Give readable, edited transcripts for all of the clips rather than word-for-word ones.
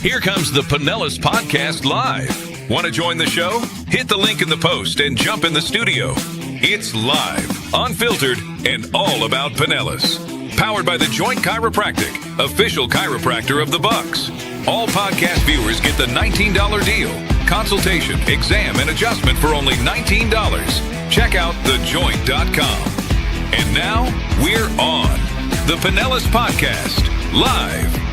Here comes the Pinellas Podcast Live. Want to join the show? Hit the link in the post and jump in the studio. It's live, unfiltered, and all about Pinellas. Powered by the Joint Chiropractic, official chiropractor of the Bucks. All podcast viewers get the $19 deal. Consultation, exam, and adjustment for only $19. Check out thejoint.com. And now, we're on the Pinellas Podcast, live.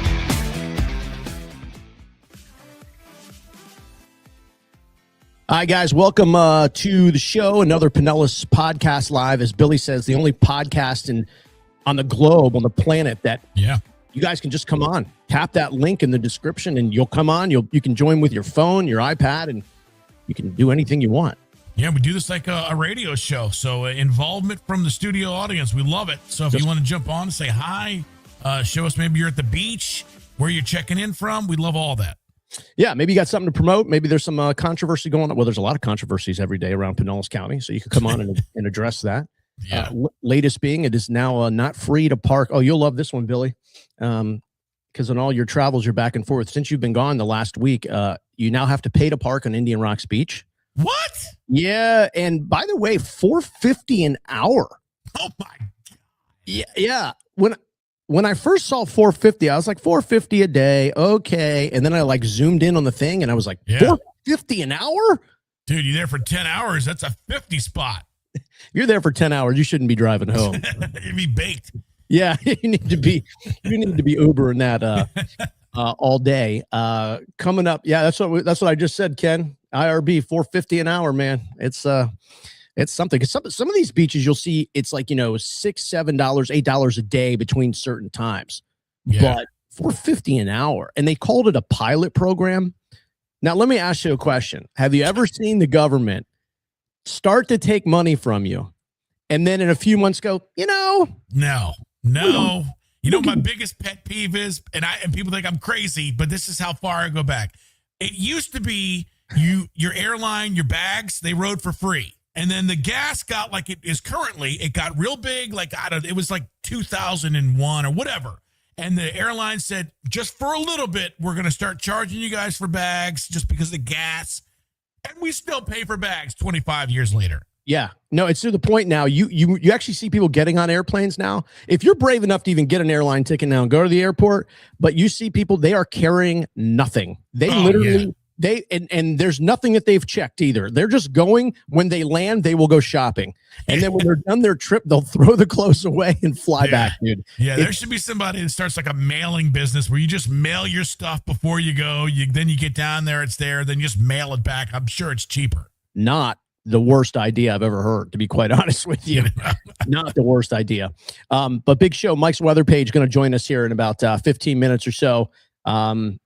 Hi, guys. Welcome to the show. Another Pinellas Podcast Live. As Billy says, the only podcast on the globe, on the planet that you guys can just come on. Tap that link in the description and you'll come on. You can join with your phone, your iPad, and you can do anything you want. Yeah, we do this like a radio show. So involvement from the studio audience. We love it. So if you want to jump on and say hi, show us maybe you're at the beach, where you're checking in from. We love all that. Yeah, maybe you got something to promote. Maybe there's some controversy going on. Well, there's a lot of controversies every day around Pinellas County, so you can come on and address that. Yeah. Latest being, it is now not free to park. Oh, you'll love this one, Billy, because on all your travels, you're back and forth. Since you've been gone the last week, you now have to pay to park on Indian Rocks Beach. What? Yeah, and by the way, $4.50 an hour. Oh my God. Yeah. When I first saw $4.50, I was like, $4.50 a day, okay. And then I like zoomed in on the thing, and I was like, $4.50 an hour, dude. You're there for 10 hours. That's a 50 spot. You're there for 10 hours. You shouldn't be driving home. You'd be baked. Yeah, you need to be Ubering that all day. Coming up, yeah, that's what I just said, Ken. IRB $4.50 an hour, man. It's something. Some of these beaches you'll see it's like, $6, $7, $8 a day between certain times. Yeah. But $4.50 an hour, and they called it a pilot program. Now let me ask you a question: have you ever seen the government start to take money from you, and then in a few months go, No. You know, my biggest pet peeve is, and people think I'm crazy, but this is how far I go back. It used to be your airline, your bags, they rode for free. And then the gas got like it is currently, it got real big. Like, it was like 2001 or whatever. And the airline said, just for a little bit, we're going to start charging you guys for bags just because of the gas. And we still pay for bags 25 years later. Yeah, no, it's to the point now. You actually see people getting on airplanes now. If you're brave enough to even get an airline ticket now and go to the airport, but you see people, they are carrying nothing. They literally, and there's nothing that they've checked either. They're just going. When they land, they will go shopping. And then when they're done their trip, they'll throw the clothes away and fly back, dude. Yeah, there should be somebody that starts like a mailing business where you just mail your stuff before you go. Then you get down there, it's there. Then you just mail it back. I'm sure it's cheaper. Not the worst idea I've ever heard, to be quite honest with you. Not the worst idea. But big show. Mike's weather page going to join us here in about 15 minutes or so. We're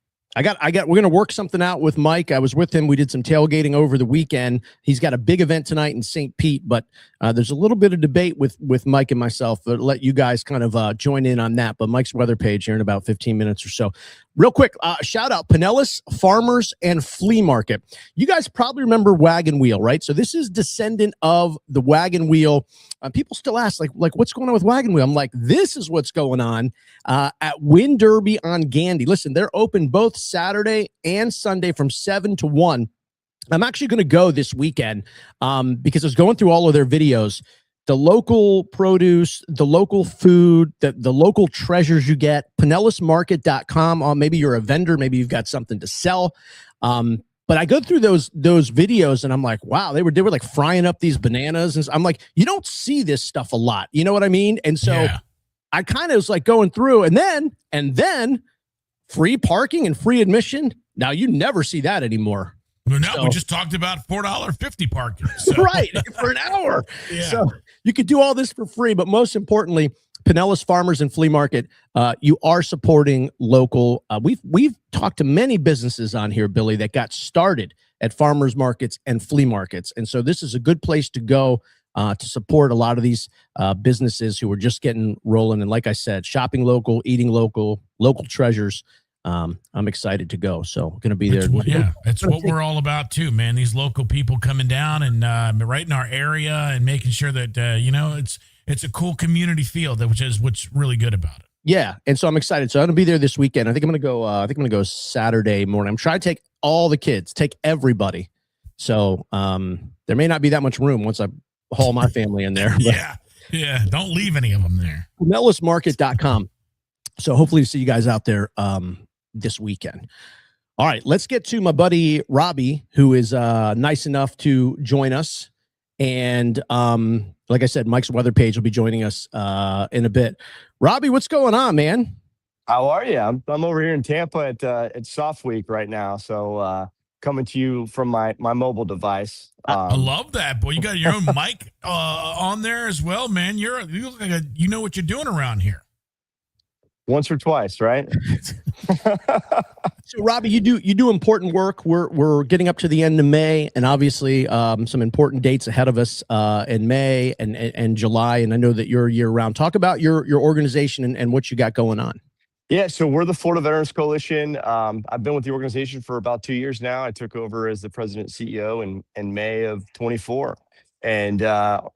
going to work something out with Mike. I was with him. We did some tailgating over the weekend. He's got a big event tonight in St. Pete, but there's a little bit of debate with Mike and myself. But let you guys kind of join in on that. But Mike's weather page here in about 15 minutes or so. Real quick, shout out Pinellas Farmers and Flea Market. You guys probably remember Wagon Wheel, right? So this is descendant of the Wagon Wheel. People still ask, like what's going on with Wagon Wheel? I'm like, this is what's going on at Wind Derby on Gandy. Listen, they're open both Saturday and Sunday from 7 to 1. I'm actually going to go this weekend because I was going through all of their videos. The local produce, the local food, the local treasures you get, PinellasMarket.com. Maybe you're a vendor, maybe you've got something to sell. But I go through those videos and I'm like, wow, they were like frying up these bananas. And I'm like, you don't see this stuff a lot. You know what I mean? And so I kind of was like going through and then free parking and free admission. Now you never see that anymore. Well, no, we just talked about $4.50 parking. So. Right, for an hour. Yeah. So you could do all this for free, but most importantly, Pinellas Farmers and Flea Market, you are supporting local. We've talked to many businesses on here, Billy, that got started at farmers markets and flea markets. And so this is a good place to go to support a lot of these businesses who are just getting rolling. And like I said, shopping local, eating local treasures. I'm excited to go. So going to be there. That's what we're all about too, man. These local people coming down and right in our area and making sure that, it's a cool community feel, which is what's really good about it. Yeah, and so I'm excited. So I'm gonna be there this weekend. I think I'm gonna go. Saturday morning. I'm trying to take all the kids, take everybody. So there may not be that much room once I haul my family in there. Yeah, yeah. Don't leave any of them there. Pinellasmarket.com. So hopefully see you guys out there this weekend. All right, let's get to my buddy Robbie, who is nice enough to join us. And like I said, Mike's weather page will be joining us in a bit. Robbie, what's going on, man? How are you? I'm over here in Tampa at Soft Week right now. So coming to you from my mobile device. I love that, boy. You got your own mic on there as well, man. You look like you know what you're doing around here. Once or twice, right? So, Robbie, you do important work. We're getting up to the end of May, and obviously some important dates ahead of us in May and July. And I know that you're year round. Talk about your organization and what you got going on. Yeah, so we're the Florida Veterans Coalition. I've been with the organization for about 2 years now. I took over as the president and CEO in May of 24. And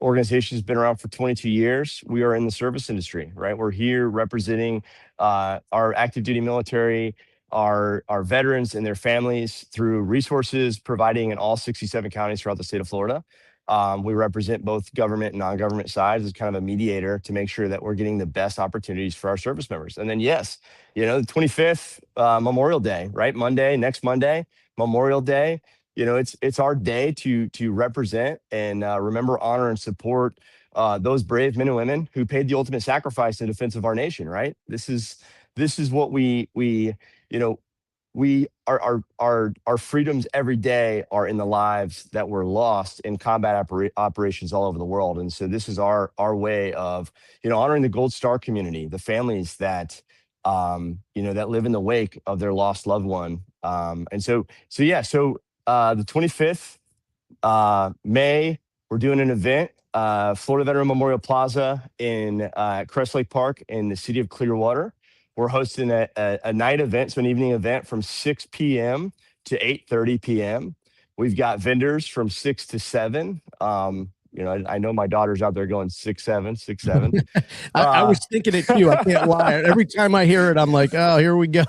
organization's been around for 22 years. We are in the service industry, right? We're here representing our active duty military, our veterans and their families through resources providing in all 67 counties throughout the state of Florida. We represent both government and non-government sides as kind of a mediator to make sure that we're getting the best opportunities for our service members. And then, yes, the 25th, Memorial Day, right? Next Monday, Memorial Day. It's our day to represent and remember, honor, and support those brave men and women who paid the ultimate sacrifice in defense of our nation. Right. This is what our freedoms every day are in the lives that were lost in combat operations all over the world. And so this is our way of honoring the Gold Star community, the families that that live in the wake of their lost loved one. The 25th May, we're doing an event, Florida Veteran Memorial Plaza in Crest Lake Park in the city of Clearwater. We're hosting a night event, so an evening event from 6 p.m. to 8:30 p.m. We've got vendors from 6 to 7. I know my daughter's out there going 6-7, 6-7. I was thinking it too. I can't lie. Every time I hear it, I'm like, oh, here we go.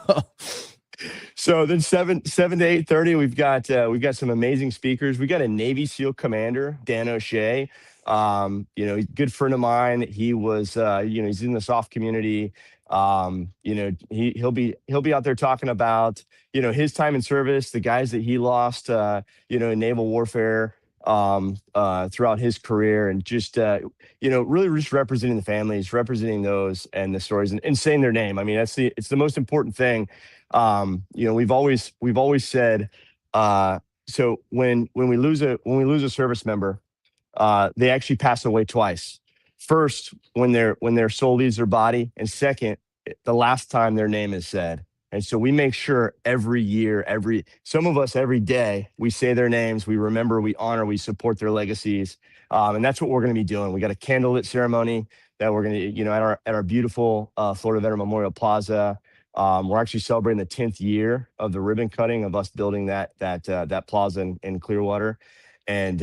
So then 7 to 8:30, we've got some amazing speakers. We got a Navy SEAL commander, Dan O'Shea. He's a good friend of mine. He was, he's in the soft community. He'll be out there talking about, his time in service, the guys that he lost, in naval warfare, throughout his career, and just, really just representing the families, representing those and the stories and saying their name. I mean, it's the most important thing. We've always said, so when we lose a service member, they actually pass away twice. First, when their soul leaves their body, and second, the last time their name is said. And so we make sure every year, some of us every day, we say their names, we remember, we honor, we support their legacies. And that's what we're going to be doing. We got a candlelit ceremony that we're going to, at our beautiful Florida Veteran Memorial Plaza. We're actually celebrating the 10th year of the ribbon cutting of us building that plaza in Clearwater. And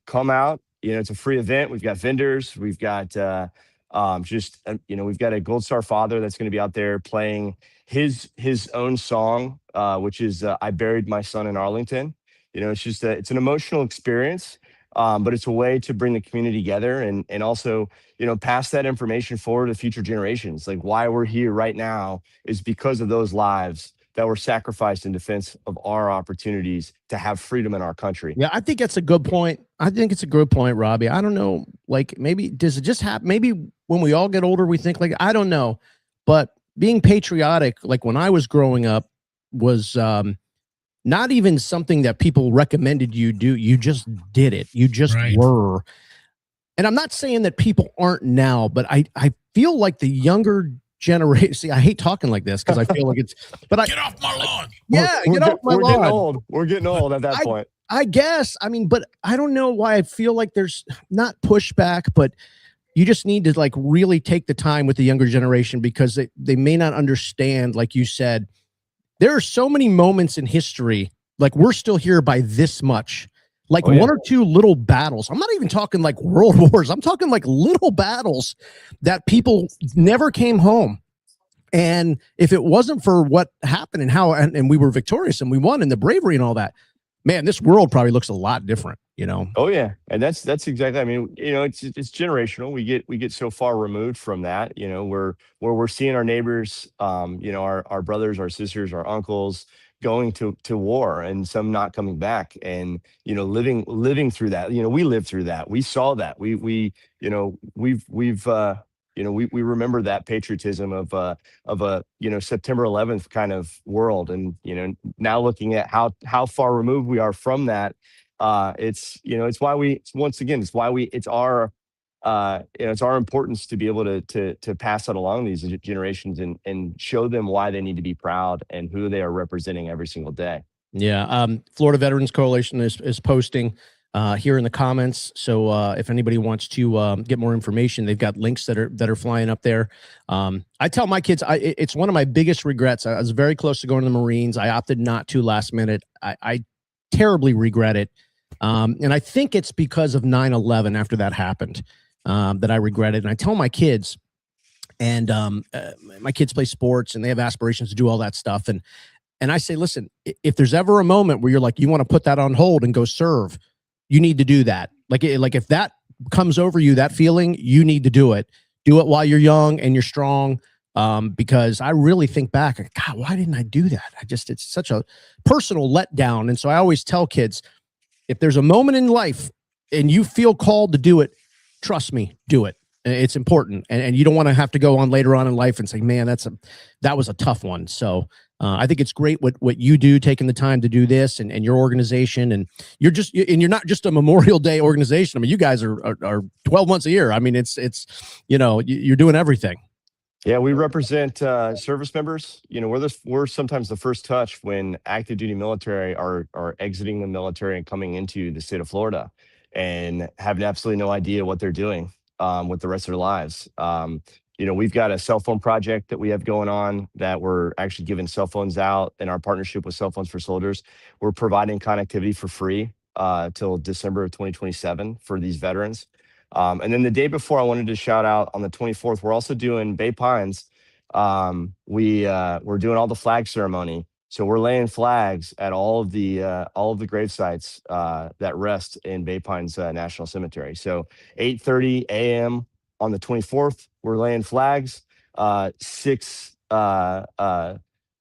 come out. It's a free event. We've got vendors. We've got we've got a Gold Star father that's going to be out there playing his own song, which is "I Buried My Son in Arlington." It's an emotional experience, but it's a way to bring the community together and also pass that information forward to future generations. Like, why we're here right now is because of those lives that were sacrificed in defense of our opportunities to have freedom in our country. Yeah, I think that's a good point. Robbie. I don't know, like, maybe does it just happen? Maybe when we all get older, we think, like, I don't know, but being patriotic, like when I was growing up, was not even something that people recommended you do. You just did it. You just were. And I'm not saying that people aren't now, but I feel like the younger generation. See, I hate talking like this because I feel like it's. But get off my lawn. Yeah, get off my lawn. Getting old. We're getting old at that point. I guess. I mean, but I don't know why I feel like there's not pushback, but you just need to like really take the time with the younger generation because they may not understand. Like you said, there are so many moments in history. Like, we're still here by this much. Like one or two little battles. I'm not even talking like world wars. I'm talking like little battles that people never came home. And if it wasn't for what happened and how, and we were victorious and we won and the bravery and all that, man, this world probably looks a lot different, you know? Oh yeah. And that's exactly, I mean, you know, it's generational. We get so far removed from that, you know, where we're seeing our neighbors, you know, our brothers, our sisters, our uncles going to war and some not coming back, and, you know, living through that. You know, we lived through that. We saw that. We, you know, we've you know, we remember that patriotism of a, you know, September 11th kind of world. And, you know, now looking at how far removed we are from that, it's, you know, it's why it's our, you know, it's our importance to be able to pass that along these generations and show them why they need to be proud and who they are representing every single day. Yeah. Florida Veterans Coalition is posting here in the comments. So if anybody wants to get more information, they've got links that are flying up there. I tell my kids, it's one of my biggest regrets. I was very close to going to the Marines. I opted not to last minute. I terribly regret it. And I think it's because of 9/11 after that happened that I regret it. And I tell my kids, and my kids play sports and they have aspirations to do all that stuff. And I say, listen, if there's ever a moment where you're like, you want to put that on hold and go serve, you need to do that. Like if that comes over you, that feeling, you need to do it. Do it while you're young and you're strong. Because I really think back, God, why didn't I do that? It's such a personal letdown. And so I always tell kids, if there's a moment in life and you feel called to do it, trust me, do it. It's important. And you don't want to have to go on later on in life and say, man, that was a tough one. So I think it's great what you do, taking the time to do this and your organization. And you're not just a Memorial Day organization. I mean, you guys are 12 months a year. I mean, it's, you know, you're doing everything. Yeah, we represent service members. You know, we're sometimes the first touch when active duty military are exiting the military and coming into the state of Florida and have absolutely no idea what they're doing with the rest of their lives. You know, we've got a cell phone project that we have going on that we're actually giving cell phones out in our partnership with Cell Phones for Soldiers. We're providing connectivity for free till December of 2027 for these veterans. And then the day before, I wanted to shout out on the 24th, we're also doing Bay Pines. We're doing all the flag ceremony. So we're laying flags at all of the grave sites that rest in Bay Pines National Cemetery. So 8:30 a.m. on the 24th, we're laying flags. 6 p.m.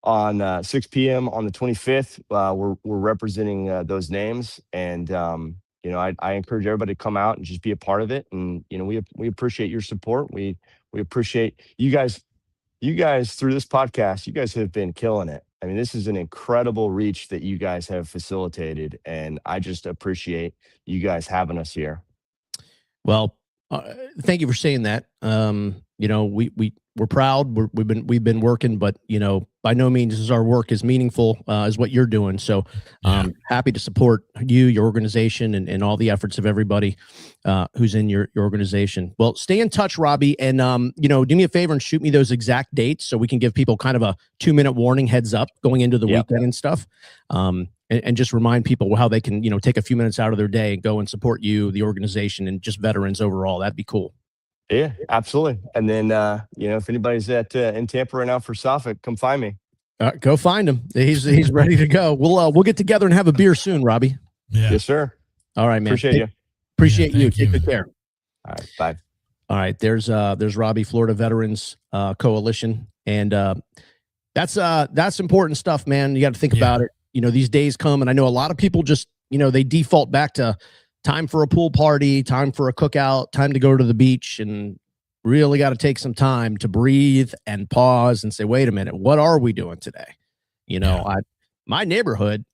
on the 25th, we're representing those names. And you know, I encourage everybody to come out and just be a part of it. And, you know, we appreciate your support. We appreciate you guys through this podcast. You guys have been killing it. I mean, this is an incredible reach that you guys have facilitated. And I just appreciate you guys having us here. Well, thank you for saying that. You know, we're proud. We've been working, but you know, by no means is our work as meaningful as what you're doing. So, happy to support you, your organization, and all the efforts of everybody who's in your organization. Well, stay in touch, Robbie, and you know, do me a favor and shoot me those exact dates so we can give people kind of a 2-minute warning, heads up, going into the weekend and stuff. And just remind people how they can, you know, take a few minutes out of their day and go and support you, the organization, and just veterans overall. That'd be cool. Yeah, absolutely. And then, you know, if anybody's in Tampa right now for Suffolk, come find me. Go find him. He's ready to go. We'll get together and have a beer soon, Robbie. Yeah. Yes, sir. All right, man. Appreciate you. Appreciate you. Take good care. All right. Bye. All right. There's Robbie, Florida Veterans Coalition. And that's important stuff, man. You got to think about it. You know, these days come, and I know a lot of people just, you know, they default back to time for a pool party, time for a cookout, time to go to the beach, and really got to take some time to breathe and pause and say, wait a minute, what are we doing today? You know, my neighborhood,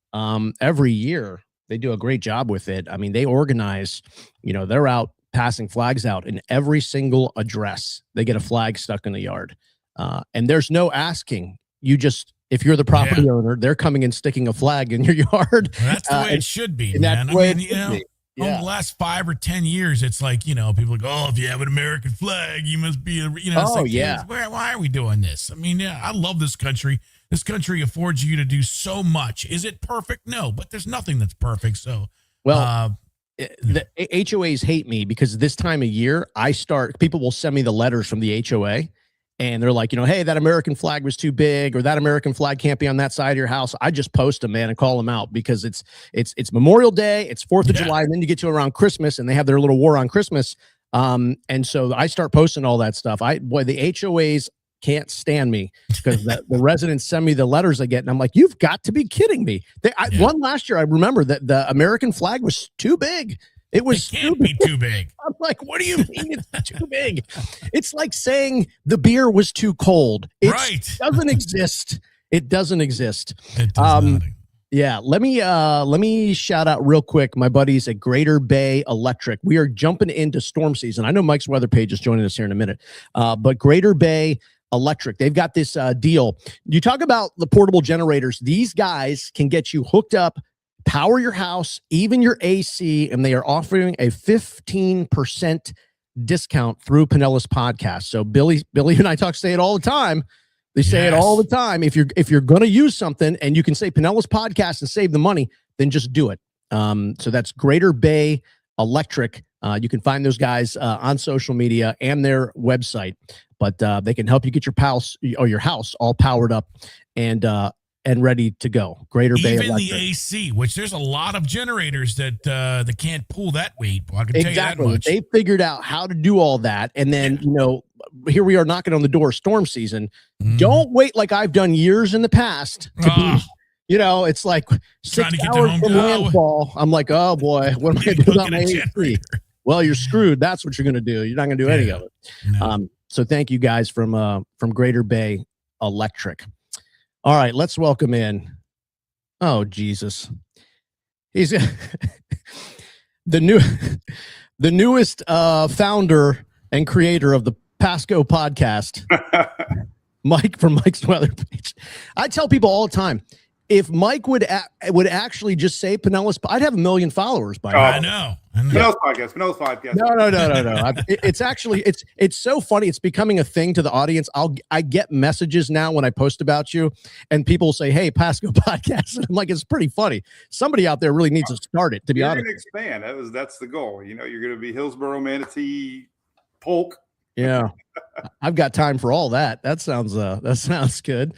every year they do a great job with it. I mean, they organize, you know, they're out passing flags out in every single address. They get a flag stuck in the yard. And there's no asking. You just, if you're the property owner, they're coming and sticking a flag in your yard. Well, that's the way it should be, man. That's the way it you know, should be. over the last 5 or 10 years, it's like, you know, people go, oh, if you have an American flag, you must be, you know, why are we doing this? I mean, yeah, I love this country. This country affords you to do so much. Is it perfect? No, but there's nothing that's perfect. So Well, the HOAs hate me because this time of year, people will send me the letters from the HOA and they're like, hey, that American flag was too big or that American flag can't be on that side of your house. I just post them, man, and call them out because it's Memorial Day, it's 4th of July, and then you get to around Christmas and they have their little war on Christmas. And so I start posting all that stuff. The HOAs can't stand me because the residents send me the letters I get, and I'm like, you've got to be kidding me. One last year, I remember that the American flag was too big. It can't be too big. I'm like, what do you mean it's too big? It's like saying the beer was too cold. It doesn't exist. It doesn't exist. It does not. Yeah, let me shout out real quick my buddies at Greater Bay Electric. We are jumping into storm season. I know Mike's weather page is joining us here in a minute, but Greater Bay Electric, they've got this deal. You talk about the portable generators. These guys can get you hooked up, power your house, even your AC, and they are offering a 15% discount through Pinellas Podcast. So Billy and I say it all the time. They say it all the time. If you're going to use something and you can say Pinellas Podcast and save the money, then just do it. So that's Greater Bay Electric. You can find those guys on social media and their website, but they can help you get your house all powered up and ready to go. Greater Bay Electric. Even the AC, which there's a lot of generators that can't pull that weight. I can tell you that much. They figured out how to do all that, and then here we are knocking on the door of storm season. Don't wait like I've done years in the past to be. It's like 6 hours from landfall. I'm like, oh boy, what am I going to do about my AC? Well, you're screwed. That's what you're going to do. You're not going to do any of it. No. So thank you guys from Greater Bay Electric. All right, let's welcome in. Oh, Jesus. He's the newest founder and creator of the Pasco podcast, Mike from Mike's Weather Page. I tell people all the time, if Mike would actually just say Pinellas, I'd have 1 million followers by now. I know. Pinellas podcast. No. It's actually it's so funny. It's becoming a thing to the audience. I get messages now when I post about you, and people say, "Hey, Pasco podcast," and I'm like, it's pretty funny. Somebody out there really needs to start it. To be honest, you're gonna expand. That's the goal. You're going to be Hillsborough, Manatee, Polk. Yeah, I've got time for all that. That sounds good.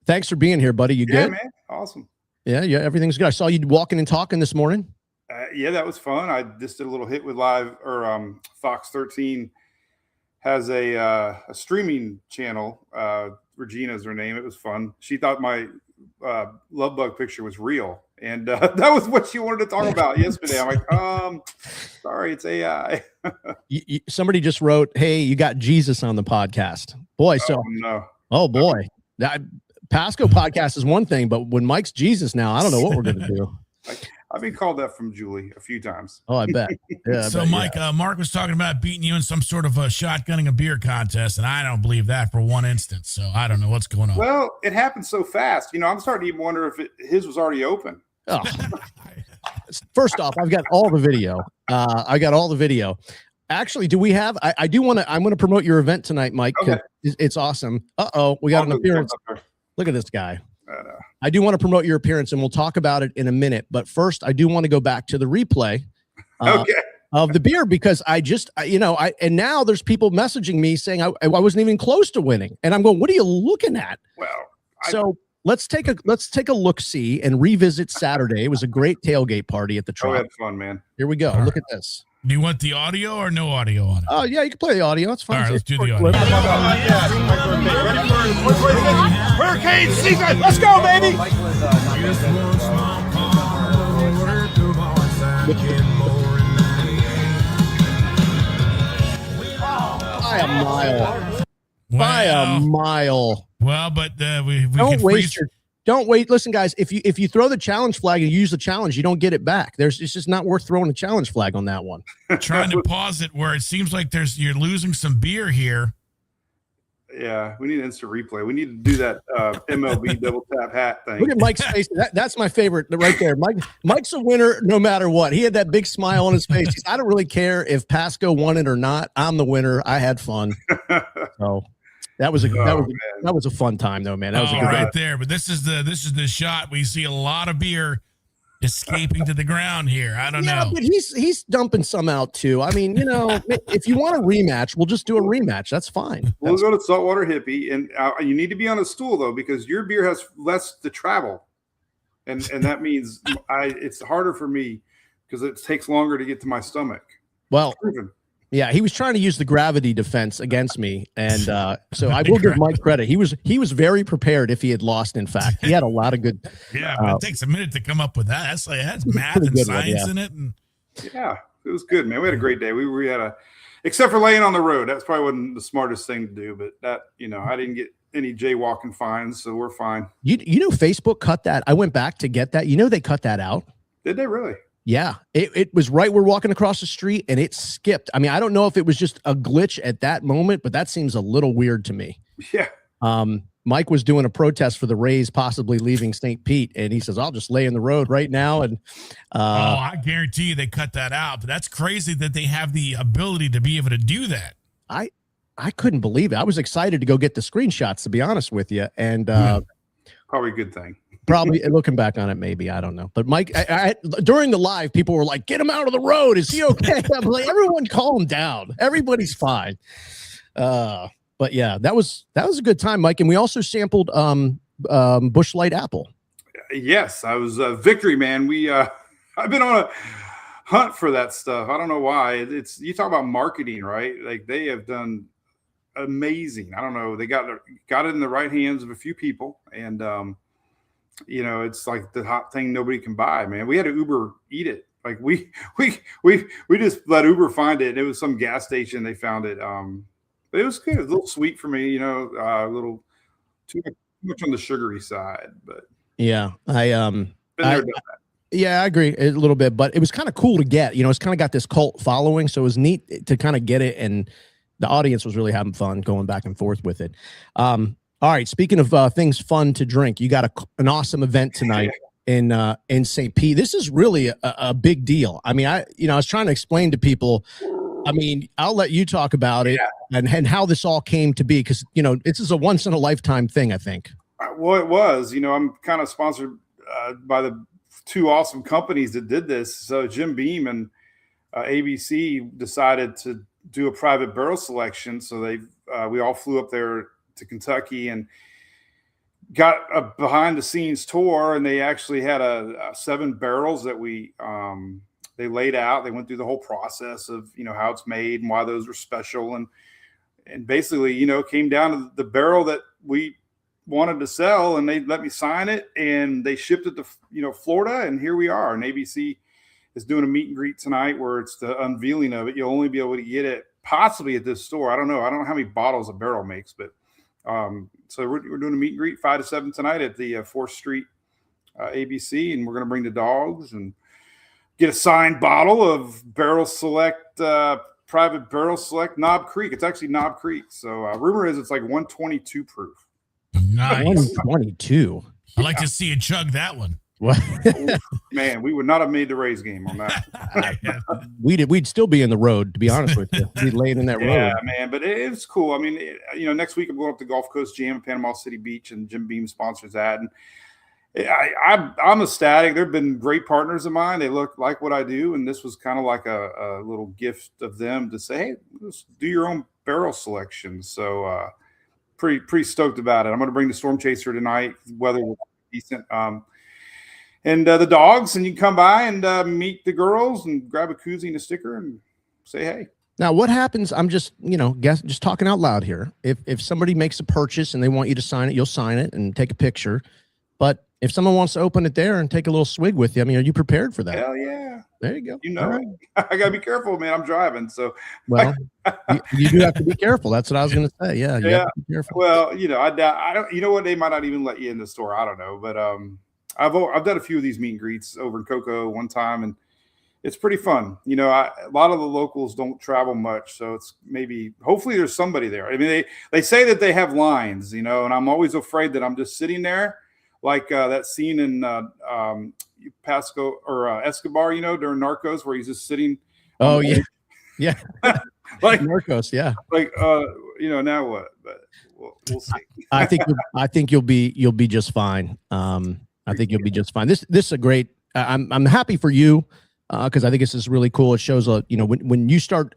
Thanks for being here, buddy. You good? Man. Awesome. Yeah, everything's good. I saw you walking and talking this morning. Yeah, that was fun. I just did a little hit with Fox 13 has a streaming channel. Regina's her name. It was fun. She thought my love bug picture was real, and that was what she wanted to talk about yesterday. I'm like, sorry, it's AI. Somebody just wrote, "Hey, you got Jesus on the podcast, boy." So, oh boy, Pasco podcast is one thing, but when Mike's Jesus now, I don't know what we're going to do. I've been called that from Julie a few times. Oh, I bet. Yeah, Mike, Mark was talking about beating you in some sort of a shotgunning a beer contest, and I don't believe that for one instance. So I don't know what's going on. Well, it happened so fast. I'm starting to even wonder if his was already open. Oh. First off, I've got all the video. Actually, do we have? I do want to. I'm going to promote your event tonight, Mike. Okay. It's awesome. We got an appearance. Look at this guy. I do want to promote your appearance, and we'll talk about it in a minute. But first, I do want to go back to the replay of the beer because and now there's people messaging me saying I wasn't even close to winning, and I'm going, what are you looking at? Well, let's take a look-see and revisit Saturday. It was a great tailgate party at the Trop. I had fun, man. Here we go. All Look right. at this. Do you want the audio or no audio on it? Oh, yeah, you can play the audio. It's fine. All right, let's do the audio. Hurricane season. Let's go, baby. By a mile. By a mile. Well, but we don't wait. Listen, guys, if you throw the challenge flag and you use the challenge, you don't get it back. It's just not worth throwing a challenge flag on that one. Trying to pause it where it seems like you're losing some beer here. Yeah, we need instant replay. We need to do that MLB double tap hat thing. Look at Mike's face. That's my favorite right there. Mike's a winner no matter what. He had that big smile on his face. I don't really care if Pasco won it or not. I'm the winner. I had fun. So that was a fun time though, man. That was a good right there. But this is the shot. We see a lot of beer escaping to the ground here. I don't know. But he's dumping some out too. I mean, if you want a rematch, we'll just do a rematch. That's fine. We'll go to Saltwater Hippie, and you need to be on a stool though, because your beer has less to travel, and that means it's harder for me because it takes longer to get to my stomach. Well, yeah, he was trying to use the gravity defense against me, and so I will give Mike credit. He was very prepared if he had lost. In fact, he had a lot of good. Yeah, but it takes a minute to come up with that. That's has math and science in it, and yeah, it was good, man. We had a great day. We had except for laying on the road. That's probably wasn't the smartest thing to do, but that I didn't get any jaywalking fines, so we're fine. Facebook cut that. I went back to get that. They cut that out. Did they really? Yeah, it was right. We're walking across the street and it skipped. I mean, I don't know if it was just a glitch at that moment, but that seems a little weird to me. Yeah. Mike was doing a protest for the Rays possibly leaving St. Pete, and he says, "I'll just lay in the road right now." And I guarantee you they cut that out. But that's crazy that they have the ability to be able to do that. I couldn't believe it. I was excited to go get the screenshots, to be honest with you, and probably a good thing. Probably looking back on it, maybe, I don't know. But Mike, during the live, people were like, "Get him out of the road. Is he okay?" I'm like, "Everyone, calm down. Everybody's fine." But yeah, that was a good time, Mike. And we also sampled Busch Light Apple. Yes, I was Victory Man. I've been on a hunt for that stuff. I don't know why. You talk about marketing, right? Like they have done amazing. I don't know. They got it in the right hands of a few people, and it's like the hot thing nobody can buy, man. We had to Uber eat it. Like we just let Uber find it. It was some gas station. They found it. But it was good. It was a little sweet for me, a little too much on the sugary side, but yeah, I agree a little bit, but it was kind of cool to get, it's kind of got this cult following. So it was neat to kind of get it. And the audience was really having fun going back and forth with it. All right. Speaking of things fun to drink, you got an awesome event tonight in St. Pete. This is really a big deal. I mean, I was trying to explain to people. I mean, I'll let you talk about it and how this all came to be, because this is a once in a lifetime thing, I think. Well, it was. I'm kind of sponsored by the two awesome companies that did this. So Jim Beam and ABC decided to do a private barrel selection. So we all flew up there to Kentucky and got a behind the scenes tour, and they actually had 7 barrels that they laid out. They went through the whole process of how it's made and why those are special, and basically came down to the barrel that we wanted to sell, and they let me sign it, and they shipped it to Florida, and here we are. And ABC is doing a meet and greet tonight where it's the unveiling of it. You'll only be able to get it possibly at this store. I don't know how many bottles a barrel makes, but so we're doing a meet and greet 5 to 7 tonight at the 4th Street ABC, and we're going to bring the dogs and get a signed bottle of Barrel Select, private Barrel Select Knob Creek. It's actually Knob Creek. So rumor is it's like 122 proof. Nice. 122. I'd like to see you chug that one. What? Man, we would not have made the Rays game on that. We'd still be in the road, to be honest with you. We'd laid in that road. Yeah, man, but it's cool. I mean, next week I'm going up to Gulf Coast Jam in Panama City Beach, and Jim Beam sponsors that. And I'm ecstatic. They've been great partners of mine. They look like what I do, and this was kind of like a little gift of them to say, hey, let's do your own barrel selection. So pretty stoked about it. I'm going to bring the Storm Chaser tonight. Weather was decent. And the dogs, and you can come by and meet the girls and grab a koozie and a sticker and say hey. Now, what happens? I'm just, just talking out loud here. If somebody makes a purchase and they want you to sign it, you'll sign it and take a picture. But if someone wants to open it there and take a little swig with you, I mean, are you prepared for that? Hell yeah. There you go. Right. I got to be careful, man. I'm driving. So, well, you do have to be careful. That's what I was going to say. Yeah. You have to be careful. Well, I don't, what, they might not even let you in the store. I don't know. But I've done a few of these meet and greets over in Cocoa one time, and it's pretty fun. A lot of the locals don't travel much. So it's hopefully there's somebody there. I mean, they say that they have lines, and I'm always afraid that I'm just sitting there. Like that scene in Pasco or Escobar, during Narcos, where he's just sitting. Oh yeah, yeah. Like Narcos, yeah. Like now what? But we'll see. I think you'll be just fine. I think you'll be just fine. This is a great I'm happy for you because I think this is really cool. It shows when you start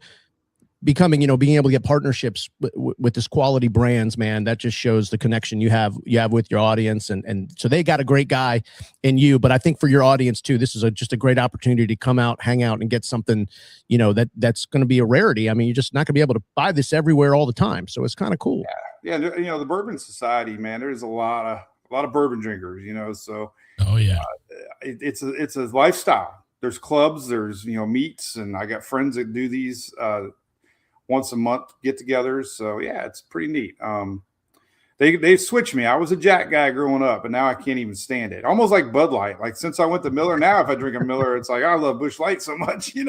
becoming, being able to get partnerships with this quality brands, man, that just shows the connection you have with your audience. And so they got a great guy in you, but I think for your audience too, this is just a great opportunity to come out, hang out, and get something, that's going to be a rarity. I mean, you're just not gonna be able to buy this everywhere all the time. So it's kind of cool. Yeah. The Bourbon Society, man, there's a lot of bourbon drinkers, so. Oh yeah. It's a lifestyle. There's clubs, there's, meets, and I got friends that do these, once a month get-togethers. So yeah, it's pretty neat. They switched me. I was a Jack guy growing up, and now I can't even stand it. Almost like Bud Light. Like since I went to Miller, now if I drink a Miller, it's like I love Busch Light so much. You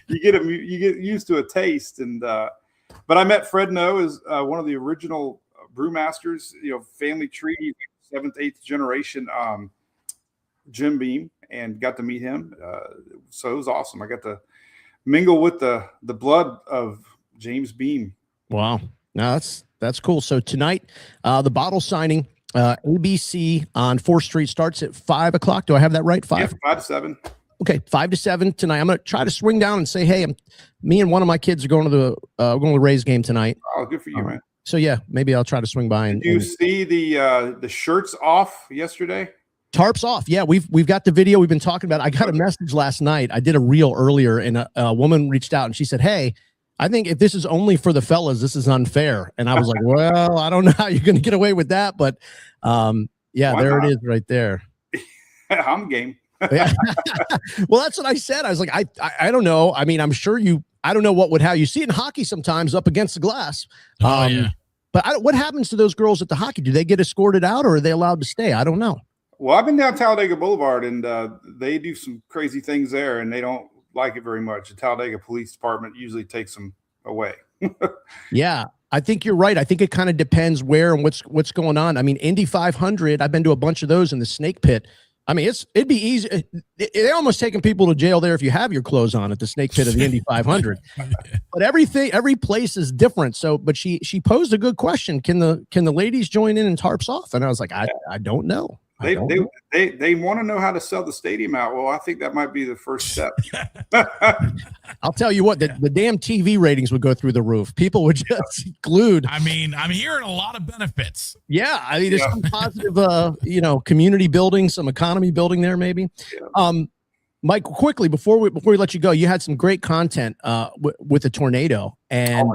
get used to a taste. And but I met Fred No as one of the original brewmasters. Family tree, 7th, 8th generation. Jim Beam, and got to meet him. So it was awesome. I got to mingle with the blood of James Beam. Wow. No, that's cool. So tonight, the bottle signing, ABC on 4th Street starts at 5 o'clock. Do I have that right? 5? Yeah, 5 to 7. Okay, 5 to 7 tonight. I'm going to try to swing down and say, hey, me and one of my kids are going to the Rays game tonight. Oh, good for you, man. So yeah, maybe I'll try to swing by. Did you see the shirts off yesterday? Tarps off. Yeah, we've got the video we've been talking about. I got a message last night. I did a reel earlier, and a woman reached out and she said, hey, I think if this is only for the fellas, this is unfair. And I was like, well, I don't know how you're going to get away with that. But yeah, there it is right there. I'm game. Yeah. Well, that's what I said. I was like, I don't know. I mean, I'm sure I don't know how you see it in hockey sometimes up against the glass. Yeah. But what happens to those girls at the hockey? Do they get escorted out or are they allowed to stay? I don't know. Well, I've been down Talladega Boulevard, and they do some crazy things there, and they don't like it very much. The Talladega Police Department usually takes them away. Yeah, I think you're right. I think it kind of depends where and what's going on. I mean, Indy 500, I've been to a bunch of those in the Snake Pit. I mean, it'd be easy. They're almost taking people to jail there if you have your clothes on at the Snake Pit of the Indy 500. But every place is different. So, but she posed a good question. Can the ladies join in tarps off? And I was like, I don't know. They want to know how to sell the stadium out. Well, I think that might be the first step. I'll tell you what, the damn TV ratings would go through the roof. People would just glued. I mean, I'm hearing a lot of benefits. Yeah, I mean, there's some positive, community building, some economy building there, maybe. Yeah. Mike, quickly before we let you go, you had some great content with a tornado, and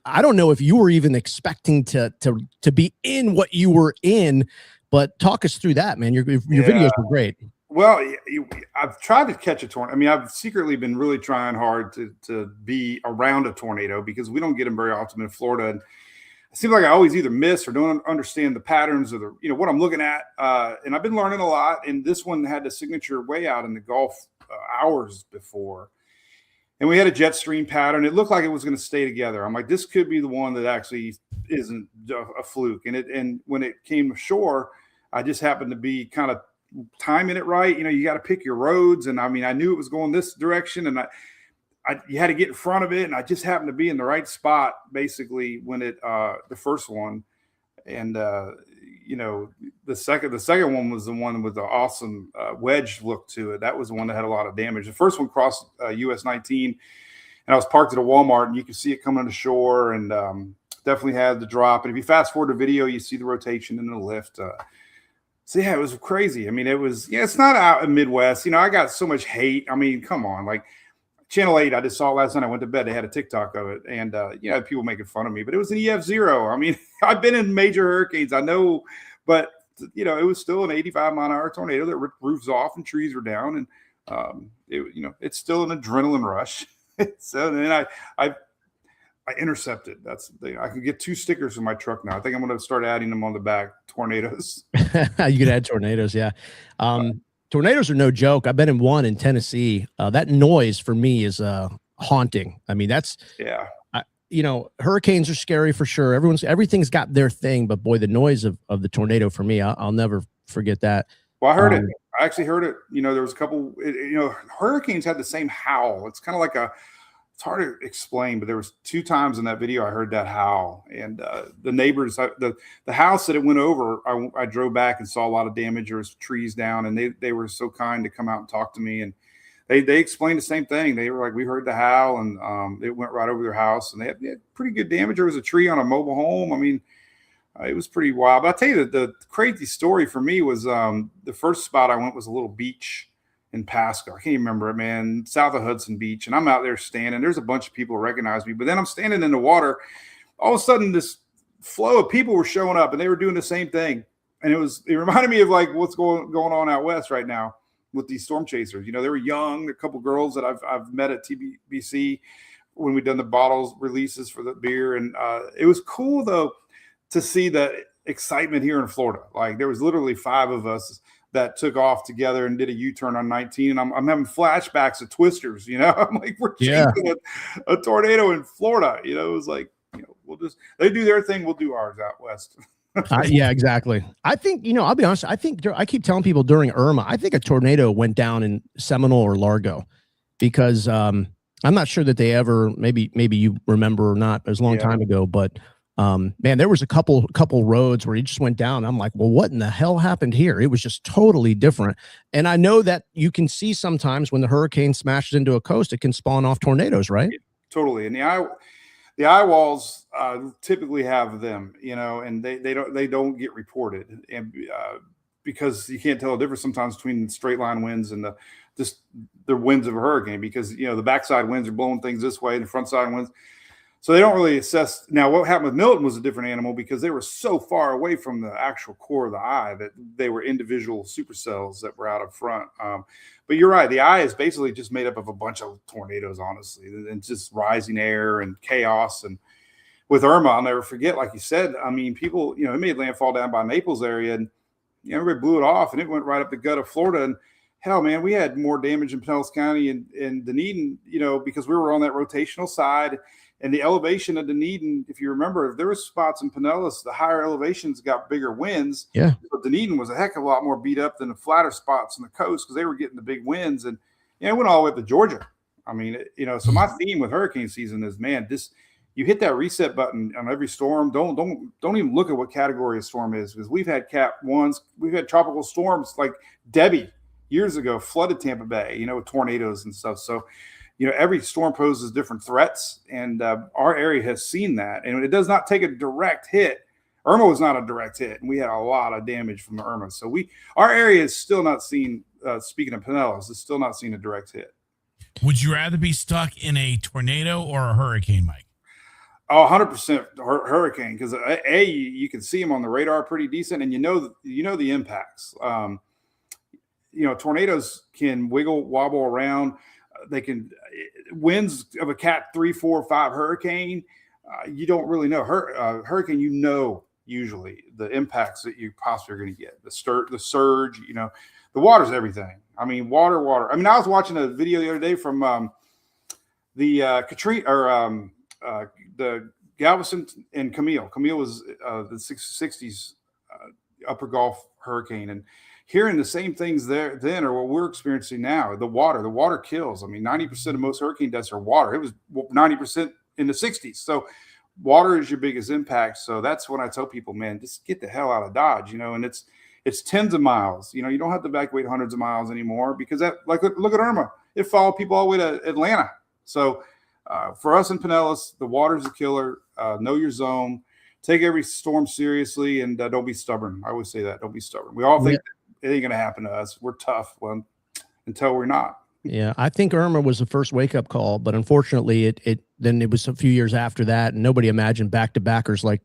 I don't know if you were even expecting to be in what you were in. But talk us through that, man. Your videos were great. Well, I've tried to catch a tornado. I mean, I've secretly been really trying hard to be around a tornado because we don't get them very often in Florida. And it seems like I always either miss or don't understand the patterns of what I'm looking at. And I've been learning a lot. And this one had the signature way out in the Gulf hours before. And we had a jet stream pattern. It looked like it was going to stay together. I'm like, this could be the one that actually isn't a fluke. And when it came ashore, I just happened to be kind of timing it right. You got to pick your roads. And I mean, I knew it was going this direction, and you had to get in front of it. And I just happened to be in the right spot, basically, when the first one. And, the second one was the one with the awesome wedge look to it. That was the one that had a lot of damage. The first one crossed US 19, and I was parked at a Walmart, and you could see it coming to shore, and definitely had the drop. And if you fast forward the video, you see the rotation and the lift. So yeah, it was crazy. I mean, it's not out in Midwest. I got so much hate. I mean, come on, like Channel 8, I just saw it last night. I went to bed. They had a TikTok of it, and people making fun of me, but it was an EF0. I mean, I've been in major hurricanes, I know, but it was still an 85-mile-an-hour tornado that ripped roofs off and trees were down, and it's still an adrenaline rush. So then I intercepted. I could get 2 stickers in my truck now. I think I'm going to start adding them on the back. Tornadoes. You could add tornadoes. Yeah. Tornadoes are no joke. I've been in one in Tennessee. That noise for me is haunting. I mean, hurricanes are scary for sure. Everything's got their thing, but boy, the noise of the tornado for me, I'll never forget that. Well, I heard it. I actually heard it. There was a couple, hurricanes had the same howl. It's kind of like it's hard to explain, but there was 2 times in that video I heard that howl, and the neighbors, the house that it went over, I drove back and saw a lot of damage. There was trees down, and they were so kind to come out and talk to me, and they explained the same thing. They were like, we heard the howl, and it went right over their house, and they had pretty good damage. There was a tree on a mobile home. I mean, it was pretty wild. But I'll tell you the crazy story for me was the first spot I went was a little beach in Pasco. I can't even remember it, man, south of Hudson Beach. And I'm out there standing. There's a bunch of people who recognize me, but then I'm standing in the water. All of a sudden, this flow of people were showing up, and they were doing the same thing. And it reminded me of like what's going on out west right now with these storm chasers. You know, they were young. A couple girls that I've met at TBC when we've done the bottles releases for the beer. And it was cool, though, to see the excitement here in Florida. Like, there was literally 5 of us that took off together and did a U-turn on 19. And I'm having flashbacks of Twisters, you know. I'm like, we're chasing a tornado in Florida. You know, it was like, you know, they do their thing, we'll do ours out west. Yeah, exactly. I think, you know, I'll be honest. I keep telling people during Irma, I think a tornado went down in Seminole or Largo, because I'm not sure that they ever, maybe you remember or not, it was a long time ago, but man, there was a couple roads where he just went down. I'm like, well, what in the hell happened here? It was just totally different. And I know that you can see sometimes when the hurricane smashes into a coast, it can spawn off tornadoes, right? Totally. And the eye walls typically have them, you know, and they don't get reported, and because you can't tell the difference sometimes between straight line winds and the winds of a hurricane, because, you know, the backside winds are blowing things this way and the front side winds. So they don't really assess. Now, what happened with Milton was a different animal, because they were so far away from the actual core of the eye that they were individual supercells that were out up front. But you're right. The eye is basically just made up of a bunch of tornadoes, honestly, and just rising air and chaos. And with Irma, I'll never forget, like you said, I mean, people, you know, it made landfall down by Naples area, and you know, everybody blew it off, and it went right up the gut of Florida. And hell, man, we had more damage in Pinellas County and Dunedin, you know, because we were on that rotational side. And the elevation of Dunedin, if you remember, if there were spots in Pinellas, the higher elevations got bigger winds. Yeah. But Dunedin was a heck of a lot more beat up than the flatter spots on the coast, because they were getting the big winds. And you know, it went all the way up to Georgia. I mean, you know, so my theme with hurricane season is, man, you hit that reset button on every storm. Don't even look at what category a storm is, because we've had Cat 1s, we've had tropical storms like Debbie years ago, flooded Tampa Bay, you know, with tornadoes and stuff. So, you know, every storm poses different threats, and our area has seen that. And it does not take a direct hit. Irma was not a direct hit, and we had a lot of damage from Irma. So our area is still not seen, speaking of Pinellas, is still not seen a direct hit. Would you rather be stuck in a tornado or a hurricane, Mike? Oh, 100% hurricane, because you can see them on the radar pretty decent, and you know the impacts. You know, tornadoes can wobble around. They can winds of a Cat 3, 4, 5 hurricane. You don't really know hurricane. You know, usually the impacts that you possibly are going to get, the surge. You know, the water's everything. I mean, water. I mean, I was watching a video the other day from the Katrina or the Galveston and Camille. Camille was the 60s upper Gulf hurricane, and hearing the same things there then are what we're experiencing now. The water kills. I mean, 90% of most hurricane deaths are water. It was 90% in the 60s. So water is your biggest impact. So that's when I tell people, man, just get the hell out of Dodge, you know, and it's tens of miles. You know, you don't have to evacuate hundreds of miles anymore, because that, like, look at Irma. It followed people all the way to Atlanta. So for us in Pinellas, the water's a killer. Know your zone. Take every storm seriously, and don't be stubborn. I always say that. Don't be stubborn. We all think it ain't going to happen to us. We're tough until we're not. Yeah, I think Irma was the first wake-up call, but unfortunately, then it was a few years after that, and nobody imagined back-to-backers like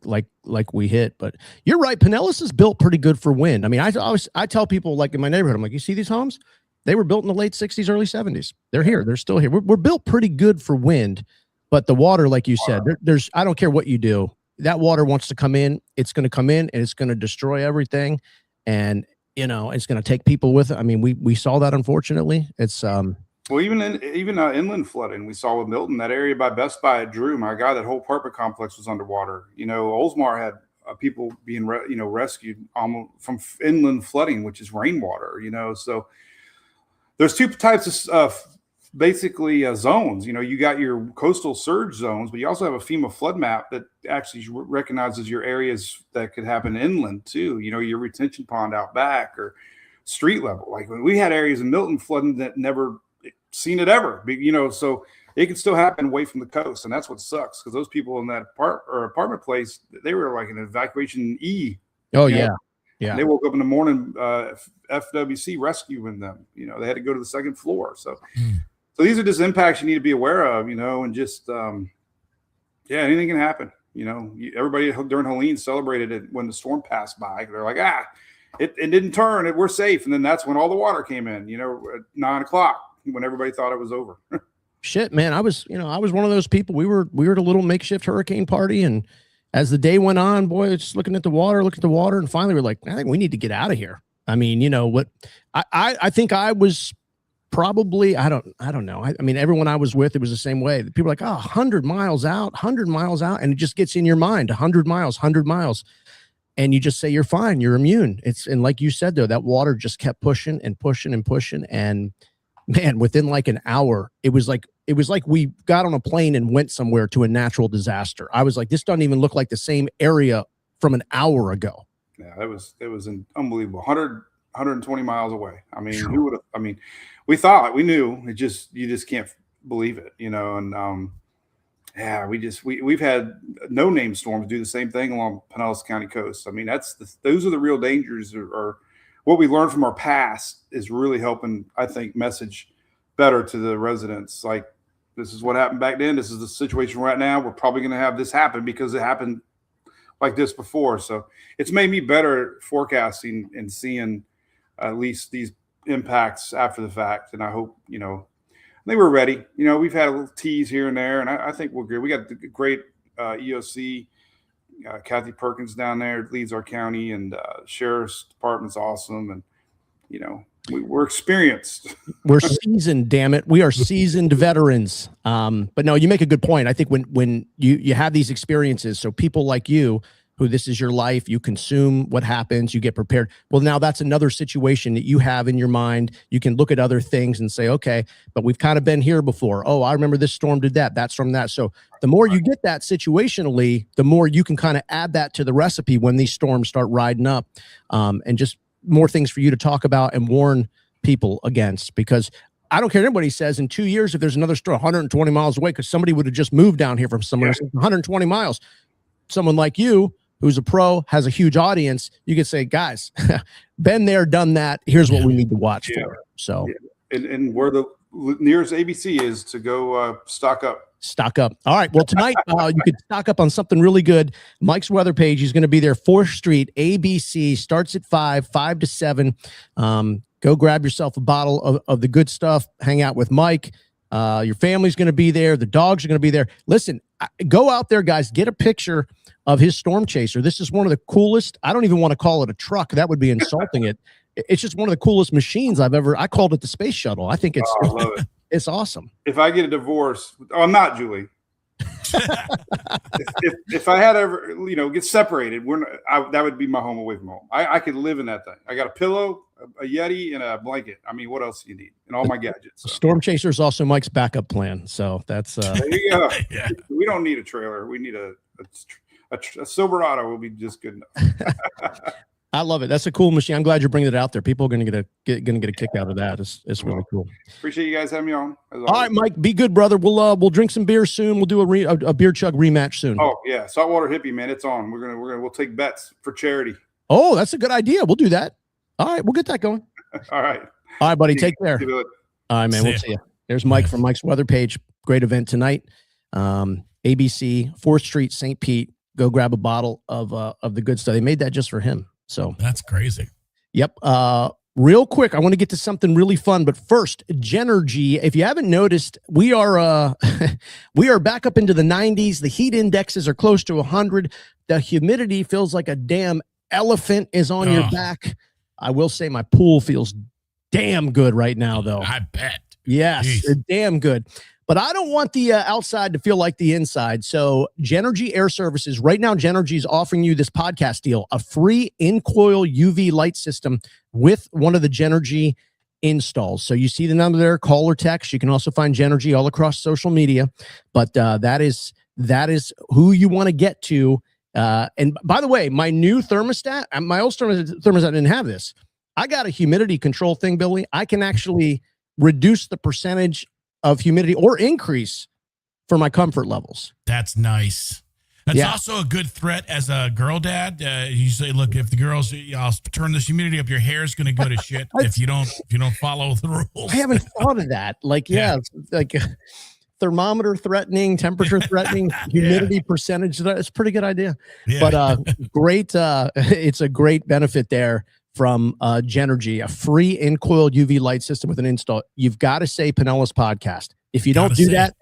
we hit. But you're right, Pinellas is built pretty good for wind. I mean, I tell people, like in my neighborhood, I'm like, you see these homes? They were built in the late 60s, early 70s. They're here. They're still here. We're built pretty good for wind, but the water, like you said, there's I don't care what you do. That water wants to come in. It's going to come in, and it's going to destroy everything. And you know, it's going to take people with it. I mean, we saw that, unfortunately. It's well, even inland flooding, we saw with Milton, that area by Best Buy at Drew. My God, that whole apartment complex was underwater. You know, Oldsmar had people being rescued from inland flooding, which is rainwater. You know, so there's two types of basically zones. You got your coastal surge zones, but you also have a FEMA flood map that actually recognizes your areas that could happen inland too. Your retention pond out back or street level. Like when we had areas in Milton flooding that never seen it ever, so it could still happen away from the coast. And that's what sucks, because those people in that apartment place, they were like an evacuation E. Oh, yeah. Yeah. And they woke up in the morning, FWC rescuing them. They had to go to the second floor. So these are just impacts you need to be aware of, and just, anything can happen. Everybody during Helene celebrated it when the storm passed by. They're like, it didn't turn. We're safe. And then that's when all the water came in, at 9:00 when everybody thought it was over. Shit, man. I was one of those people. We were at a little makeshift hurricane party, and as the day went on, boy, just looking at the water, and finally we're like, I think we need to get out of here. I mean, what I think I was probably, I don't know. I mean, everyone I was with, it was the same way. People were like, 100 miles out. And it just gets in your mind, 100 miles. And you just say, you're fine. You're immune. And like you said, though, that water just kept pushing. And man, within like an hour, it was like we got on a plane and went somewhere to a natural disaster. I was like, this doesn't even look like the same area from an hour ago. Yeah, it was unbelievable. 120 miles away. I mean, who would have, we thought, we knew, you just can't believe it, and we've had no name storms do the same thing along Pinellas County coast. I mean, those are the real dangers, or what we learned from our past is really helping, I think, message better to the residents. Like, this is what happened back then. This is the situation right now. We're probably going to have this happen because it happened like this before. So it's made me better forecasting and seeing at least these impacts after the fact. And I hope, I think we're ready. We've had a little tease here and there, and I think we're good. We got the great EOC, Kathy Perkins down there leads our county, and sheriff's department's awesome. And, we're experienced. We're seasoned, damn it. We are seasoned veterans. But no, you make a good point. I think when you have these experiences, so people like you, who this is your life, you consume what happens, you get prepared. Well, now that's another situation that you have in your mind. You can look at other things and say, okay, but we've kind of been here before. Oh, I remember this storm did that. That's from that. So the more you get that situationally, the more you can kind of add that to the recipe when these storms start riding up, and just more things for you to talk about and warn people against. Because I don't care what anybody says, in 2 years, if there's another storm 120 miles away, because somebody would have just moved down here from somewhere, 120 miles, someone like you, who's a pro, has a huge audience, you could say, guys, been there, done that. Here's what we need to watch for. So, and where the nearest ABC is to go stock up. Stock up. All right. Well, tonight you could stock up on something really good. Mike's weather page. He's going to be there, 4th Street, ABC, starts at 5 to 7. Go grab yourself a bottle of the good stuff. Hang out with Mike. Your family's going to be there. The dogs are going to be there. Listen, go out there, guys. Get a picture of his storm chaser. This is one of the coolest. I don't even want to call it a truck. That would be insulting it. It's just one of the coolest machines I called it the space shuttle. I think I love it. It's awesome. If I get a divorce, I'm not, Julie. if I had ever, get separated, that would be my home away from home. I could live in that thing. I got a pillow, a Yeti, and a blanket. I mean, what else do you need? And all my gadgets. So. Storm chaser is also Mike's backup plan. So that's there you go. Yeah. We don't need a trailer. We need a Silverado will be just good enough. I love it. That's a cool machine. I'm glad you're bringing it out there. People are going to get a kick out of that. It's really cool. Appreciate you guys having me on. All right, Mike, be good, brother. We'll drink some beer soon. We'll do a beer chug rematch soon. Oh yeah, saltwater hippie, man, it's on. We'll take bets for charity. Oh, that's a good idea. We'll do that. All right, we'll get that going. All right, buddy. Take care. All right, man. We'll see you. There's Mike from Mike's weather page. Great event tonight. ABC, 4th Street, St. Pete. Go grab a bottle of the good stuff. They made that just for him. So that's crazy. Yep. Real quick, I want to get to something really fun, but first, Genergy. If you haven't noticed, we are back up into the 90s. The heat indexes are close to 100. The humidity feels like a damn elephant is on your back. I will say my pool feels damn good right now, though. I bet. Yes, damn good. But I don't want the outside to feel like the inside. So Genergy Air Services, right now, Genergy is offering you this podcast deal, a free in-coil UV light system with one of the Genergy installs. So you see the number there, call or text. You can also find Genergy all across social media, but that is who you want to get to. And by the way, my new thermostat, my old thermostat didn't have this. I got a humidity control thing, Billy. I can actually reduce the percentage of humidity or increase for my comfort levels. That's nice. That's also a good threat as a girl dad. You say, look, if the girls, I'll turn this humidity up, your hair's going to go to shit if you don't follow the rules. I haven't thought of that. Like, like thermometer threatening, temperature threatening, humidity percentage. That's a pretty good idea. Yeah. But great. It's a great benefit there from Genergy, a free in-coiled UV light system with an install. You've got to say Pinellas Podcast. If you don't do that,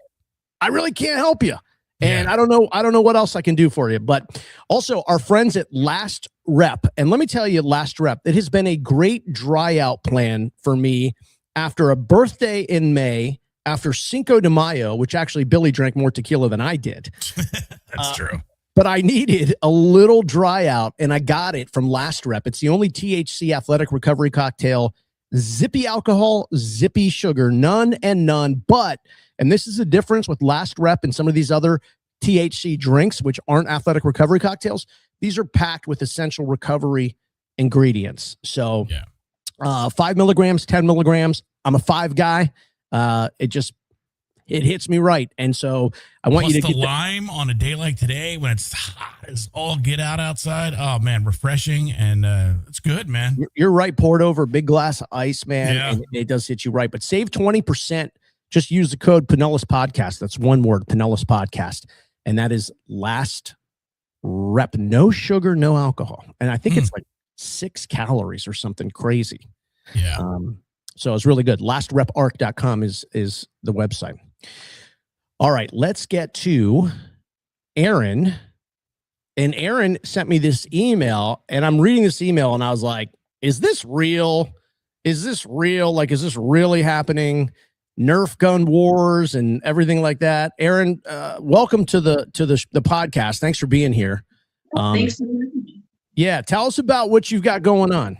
I really can't help you. And I don't know what else I can do for you. But also our friends at Last Rep. And let me tell you, Last Rep, it has been a great dry out plan for me after a birthday in May, after Cinco de Mayo, which actually Billy drank more tequila than I did. That's true. But I needed a little dry out, and I got it from Last Rep. It's the only THC athletic recovery cocktail, zippy alcohol, zippy sugar, none and none. But, and this is the difference with Last Rep and some of these other THC drinks, which aren't athletic recovery cocktails. These are packed with essential recovery ingredients. So 5 milligrams, 10 milligrams. I'm a 5 guy. It hits me right. And so I want you to get the lime on a day like today when it's hot as all get out outside. Oh man, refreshing. And it's good, man. You're right. Poured over a big glass of ice, man. Yeah. And it does hit you right, but save 20%. Just use the code Pinellas Podcast. That's one word, Pinellas Podcast. And that is Last Rep. No sugar, no alcohol. And I think it's like 6 calories or something crazy. Yeah. So it's really good. LastRepArc.com is the website. All right, let's get to Aaron. And Aaron sent me this email, and I'm reading this email, and I was like, is this real? Is this real? Like, is this really happening? Nerf gun wars and everything like that. Aaron, welcome to the podcast. Thanks for being here. Thanks for having me. Yeah, tell us about what you've got going on.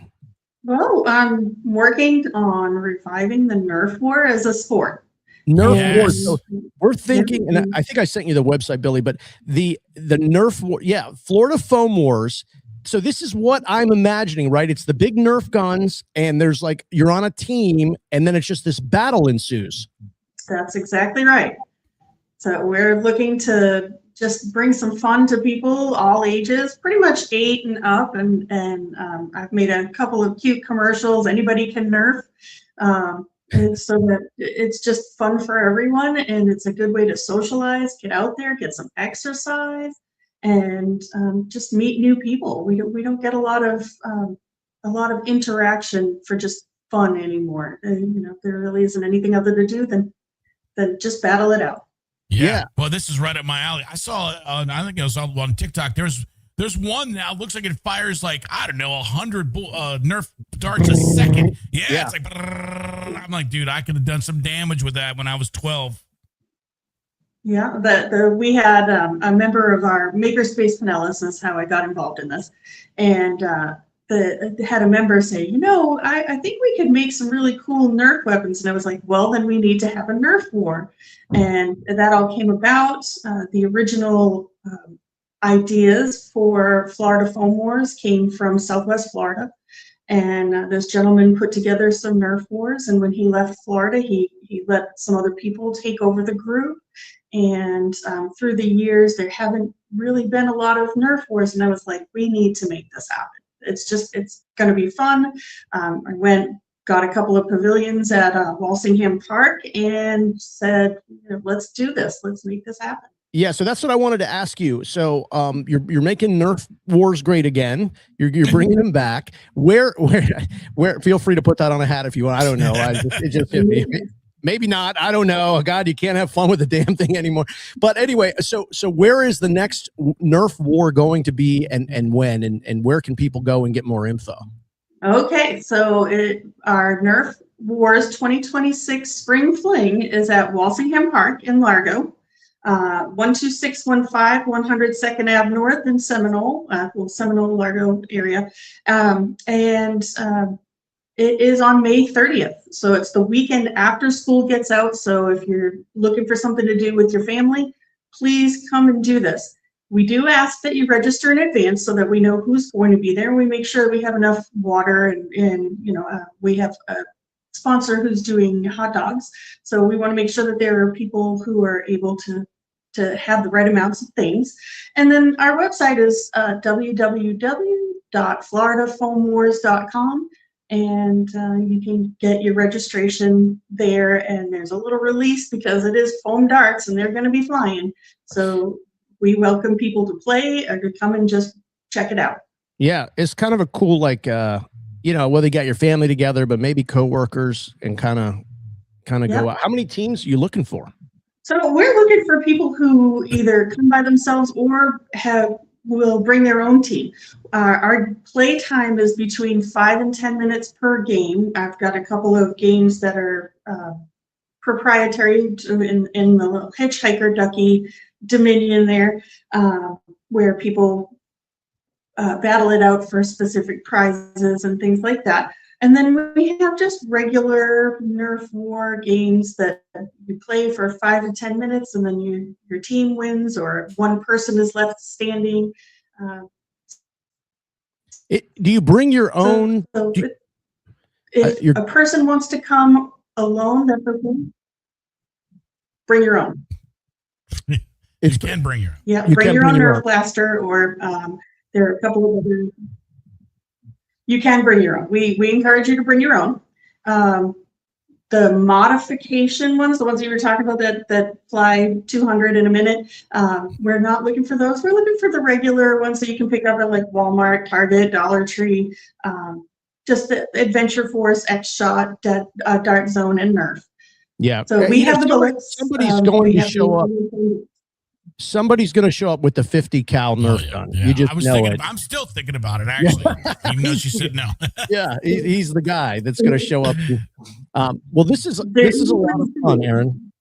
Well, I'm working on reviving the Nerf war as a sport. Nerf war. So we're thinking, and I think I sent you the website, Billy, but the Nerf war, Florida Foam Wars. So this is what I'm imagining, right? It's the big Nerf guns, and there's like, you're on a team, and then it's just this battle ensues. That's exactly right. So we're looking to just bring some fun to people, all ages, pretty much 8 and up. And I've made a couple of cute commercials. Anybody can Nerf. And so that it's just fun for everyone. And it's a good way to socialize, get out there, get some exercise, and just meet new people. We don't get a lot of interaction for just fun anymore. There really isn't anything other to do than just battle it out. Yeah. Well, this is right up my alley. I saw, I think it was on TikTok. There's one now. Looks like it fires like, I don't know, 100 Nerf darts a second. Yeah. It's like, brrr. I'm like, dude, I could have done some damage with that when I was 12. Yeah, we had a member of our Makerspace Pinellas, is how I got involved in this, and had a member say, I think we could make some really cool Nerf weapons. And I was like, well, then we need to have a Nerf war. And that all came about. The original ideas for Florida Foam Wars came from Southwest Florida. And this gentleman put together some Nerf wars. And when he left Florida, he let some other people take over the group. And through the years, there haven't really been a lot of Nerf wars. And I was like, we need to make this happen. It's going to be fun. I got a couple of pavilions at Walsingham Park and said, let's do this. Let's make this happen. Yeah, so that's what I wanted to ask you. So you're making Nerf wars great again. You're bringing them back. Where? Feel free to put that on a hat if you want. I don't know. It just hit me. Maybe not. I don't know. God, you can't have fun with the damn thing anymore. But anyway, so where is the next Nerf war going to be, and when, and where can people go and get more info? Okay, so our Nerf Wars 2026 Spring Fling is at Walsingham Park in Largo, 12615 102nd Ave North in Seminole, Seminole, Largo area. It is on May 30th. So it's the weekend after school gets out. So if you're looking for something to do with your family, please come and do this. We do ask that you register in advance so that we know who's going to be there. We make sure we have enough water and we have a sponsor who's doing hot dogs. So we want to make sure that there are people who are able to have the right amounts of things. And then our website is www.floridafoamwars.com. And you can get your registration there, and there's a little release because it is foam darts and they're going to be flying. So we welcome people to play or to come and just check it out. Yeah, it's kind of a cool, like, whether you got your family together, but maybe coworkers and kind of go out. How many teams are you looking for? So we're looking for people who either come by themselves or will bring their own team. Our play time is between 5 and 10 minutes per game. I've got a couple of games that are proprietary in the little hitchhiker ducky dominion there, where people battle it out for specific prizes and things like that. And then we have just regular Nerf War games that you play for 5 to 10 minutes, and then your team wins, or one person is left standing. Do you bring your own? If a person wants to come alone, that's okay. Bring your own. You can bring your own. Yeah, bring your own Nerf blaster, or there are a couple of other. You can bring your own. We encourage you to bring your own. The modification ones, the ones you were talking about that fly 200 in a minute, we're not looking for those. We're looking for the regular ones that you can pick up at like Walmart, Target, Dollar Tree, just the Adventure Force, X-Shot, Dart Zone, and Nerf. Yeah. So we have the bullets. Somebody's going to show up. Somebody's going to show up with the 50 cal Nerf gun. Yeah. You just I'm still thinking about it, actually, even though she said no. Yeah, he's the guy that's going to show up. Well, this is a lot of fun, Aaron.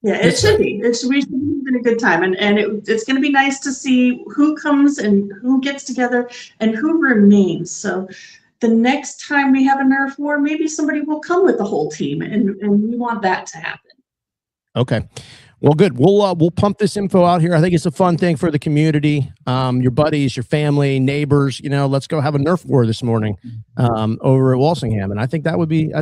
Yeah, it should be. We should be having a good time, and it's going to be nice to see who comes and who gets together and who remains. So the next time we have a Nerf War, maybe somebody will come with the whole team, and we want that to happen. Okay. Well, good. We'll pump this info out here. I think it's a fun thing for the community, your buddies, your family, neighbors. Let's go have a Nerf War this morning over at Walsingham, and I think that would be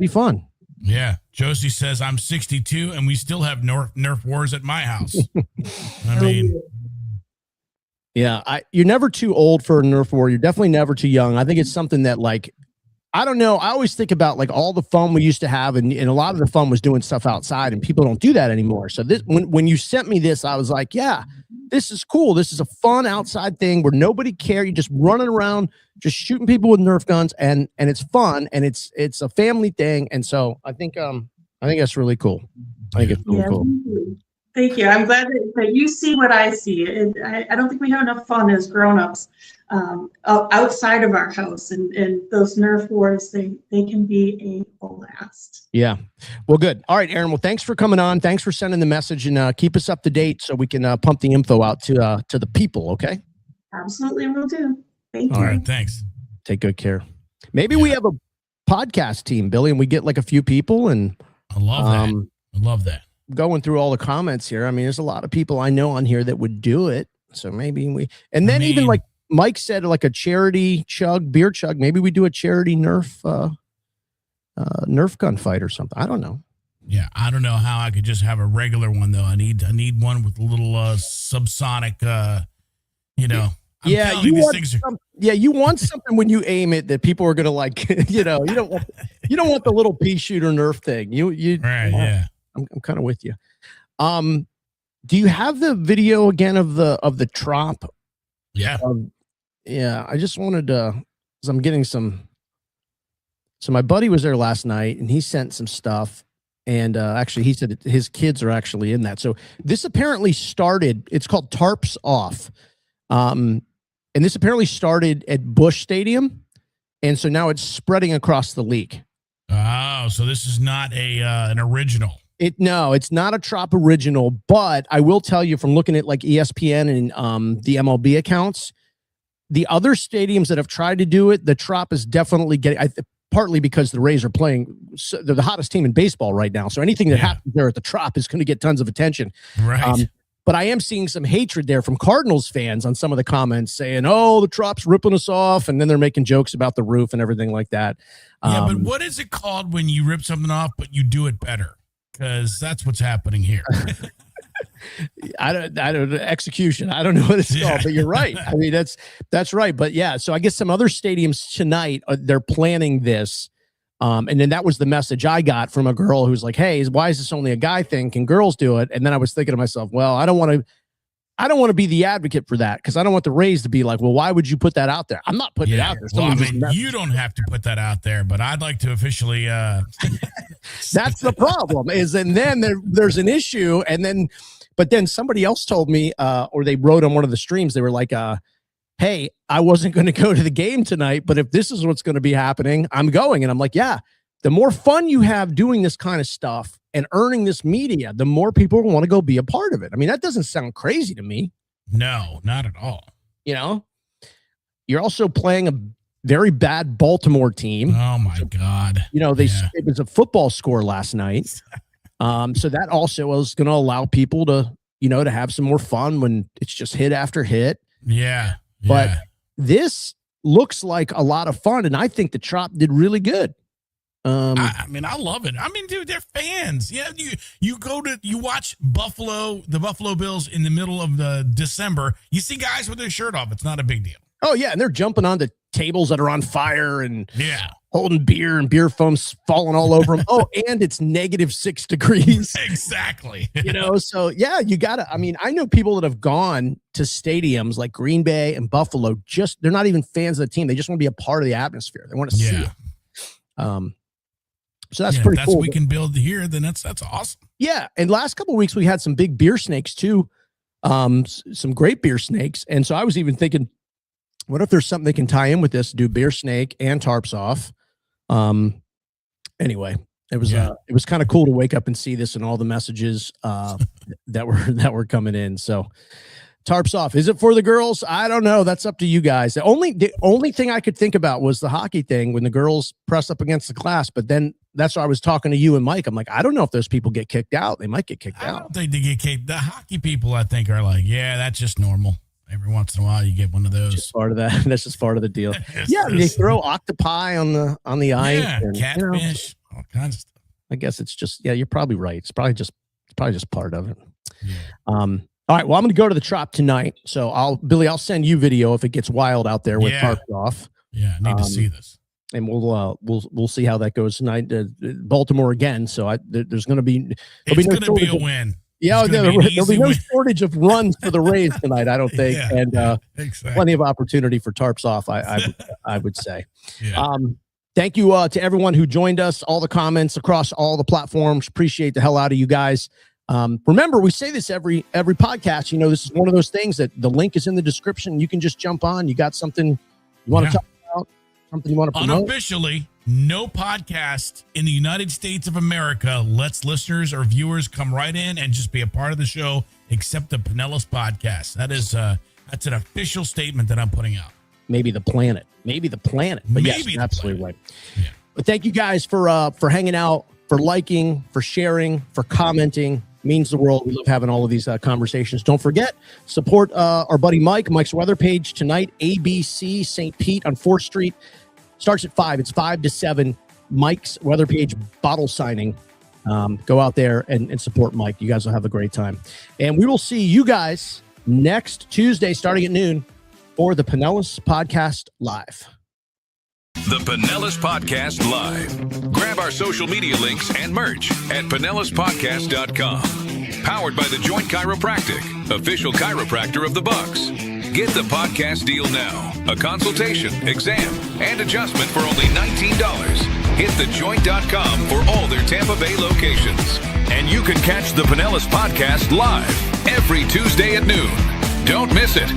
fun. Yeah, Josie says I'm 62 and we still have Nerf Wars at my house. I mean, yeah, you're never too old for a Nerf War. You're definitely never too young. I think it's something that, like, I don't know. I always think about like all the fun we used to have, and a lot of the fun was doing stuff outside, and people don't do that anymore. So this, when you sent me this, I was like, yeah, this is cool. This is a fun outside thing where nobody cares. You're just running around, just shooting people with Nerf guns, and it's fun, and it's a family thing. And so I think that's really cool. I think it's really cool. Thank you. I'm glad that you see what I see. I don't think we have enough fun as grown-ups outside of our house, and those Nerf Wars, they can be a blast. Yeah. Well, good. All right, Aaron. Well, thanks for coming on. Thanks for sending the message, and keep us up to date so we can pump the info out to the people. Okay. Absolutely, will do. Thank you. All right. Thanks. Take good care. Maybe we have a podcast team, Billy, and we get like a few people, and I love that. I love that. Going through all the comments here, I mean, there's a lot of people I know on here that would do it. So maybe even like Mike said, like a charity beer chug. Maybe we do a charity Nerf gun fight or something. I don't know. Yeah, I don't know how I could just have a regular one though. I need one with a little subsonic. You want something when you aim it that people are gonna like. You don't want the little pea shooter Nerf thing. Right. Yeah. I'm kind of with you. Do you have the video again of the trop? Yeah. Yeah. I just wanted to, because I'm getting some. So my buddy was there last night, and he sent some stuff, and actually he said his kids are actually in that. So this apparently started. It's called Tarps Off, and this apparently started at Busch Stadium, and so now it's spreading across the league. Oh, so this is not an original. No, it's not a Trop original, but I will tell you from looking at like ESPN and the MLB accounts, the other stadiums that have tried to do it, the Trop is definitely getting. partly because the Rays are playing, they're the hottest team in baseball right now. So anything that happens there at the Trop is going to get tons of attention. Right. But I am seeing some hatred there from Cardinals fans on some of the comments saying, oh, the Trop's ripping us off. And then they're making jokes about the roof and everything like that. Yeah, but what is it called when you rip something off, but you do it better? Because that's what's happening here. I don't execution. I don't know what it's called, but you're right. I mean, that's right. But yeah, so I guess some other stadiums tonight, they're planning this. And then that was the message I got from a girl who's like, hey, why is this only a guy thing? Can girls do it? And then I was thinking to myself, well, I don't want to be the advocate for that, because I don't want the Rays to be like, well, why would you put that out there? I'm not putting it out there. Well, I mean, you don't have to put that out there, but I'd like to officially. That's the problem and then there's an issue. But then somebody else told me, or they wrote on one of the streams, they were like, hey, I wasn't going to go to the game tonight, but if this is what's going to be happening, I'm going. And I'm like, yeah, the more fun you have doing this kind of stuff and earning this media, the more people want to go be a part of it. I mean, that doesn't sound crazy to me. No, not at all. You know, you're also playing a very bad Baltimore team. Oh my God. You know, it was a football score last night. So that also is going to allow people to, to have some more fun when it's just hit after hit. Yeah. But this looks like a lot of fun, and I think the Trop did really good. I mean, I love it. I mean, dude, they're fans. Yeah, you watch the Buffalo Bills in the middle of the December. You see guys with their shirt off. It's not a big deal. Oh yeah, and they're jumping onto tables that are on fire and holding beer, and beer foam's falling all over them. Oh, and it's -6 degrees. Exactly. So yeah, you gotta. I mean, I know people that have gone to stadiums like Green Bay and Buffalo. They're not even fans of the team. They just want to be a part of the atmosphere. They want to see it. So that's pretty cool. If we can build here, then that's awesome. Yeah, and last couple of weeks we had some big beer snakes too, some great beer snakes. And so I was even thinking, what if there's something they can tie in with this? Do beer snake and tarps off. Anyway, it was kind of cool to wake up and see this and all the messages that were coming in. So tarps off. Is it for the girls? I don't know. That's up to you guys. The only thing I could think about was the hockey thing when the girls press up against the glass. But then that's why I was talking to you and Mike. I'm like, I don't know if those people get kicked out. They might get kicked out. I don't think they get kicked. The hockey people, I think, are like, yeah, that's just normal. Every once in a while, you get one of those. Just part of that. That's just part of the deal. They throw octopi on the ice. Yeah, and, catfish, all kinds of stuff. I guess it's just you're probably right. It's probably just part of it. Yeah. All right. Well, I'm going to go to the Trop tonight. So I'll send you video if it gets wild out there with tarps off. Yeah, I need to see this. And we'll see how that goes tonight. Baltimore again. So there's going to be it's going to be a win. Yeah, there'll be no shortage of runs for the Rays tonight, I don't think, exactly. Plenty of opportunity for tarps off. I would say. Yeah. Thank you to everyone who joined us. All the comments across all the platforms. Appreciate the hell out of you guys. Remember, we say this every podcast. This is one of those things that the link is in the description. You can just jump on. You got something you want to talk about, something you want to promote. Unofficially, no podcast in the United States of America lets listeners or viewers come right in and just be a part of the show, except the Pinellas podcast. That's an official statement that I'm putting out. Maybe the planet. But yes, you're absolutely right. Yeah. But thank you guys for hanging out, for liking, for sharing, for commenting. Means the world. We love having all of these conversations. Don't forget, support our buddy Mike's weather page tonight. ABC St. Pete on 4th Street. Starts at 5. It's 5 to 7. Mike's weather page bottle signing. Go out there and support Mike. You guys will have a great time. And we will see you guys next Tuesday starting at noon for the Pinellas Podcast Live. The Pinellas Podcast Live. Grab our social media links and merch at PinellasPodcast.com. Powered by the Joint Chiropractic, official chiropractor of the Bucks. Get the podcast deal now. A consultation, exam, and adjustment for only $19. Hit thejoint.com for all their Tampa Bay locations. And you can catch the Pinellas Podcast live every Tuesday at noon. Don't miss it.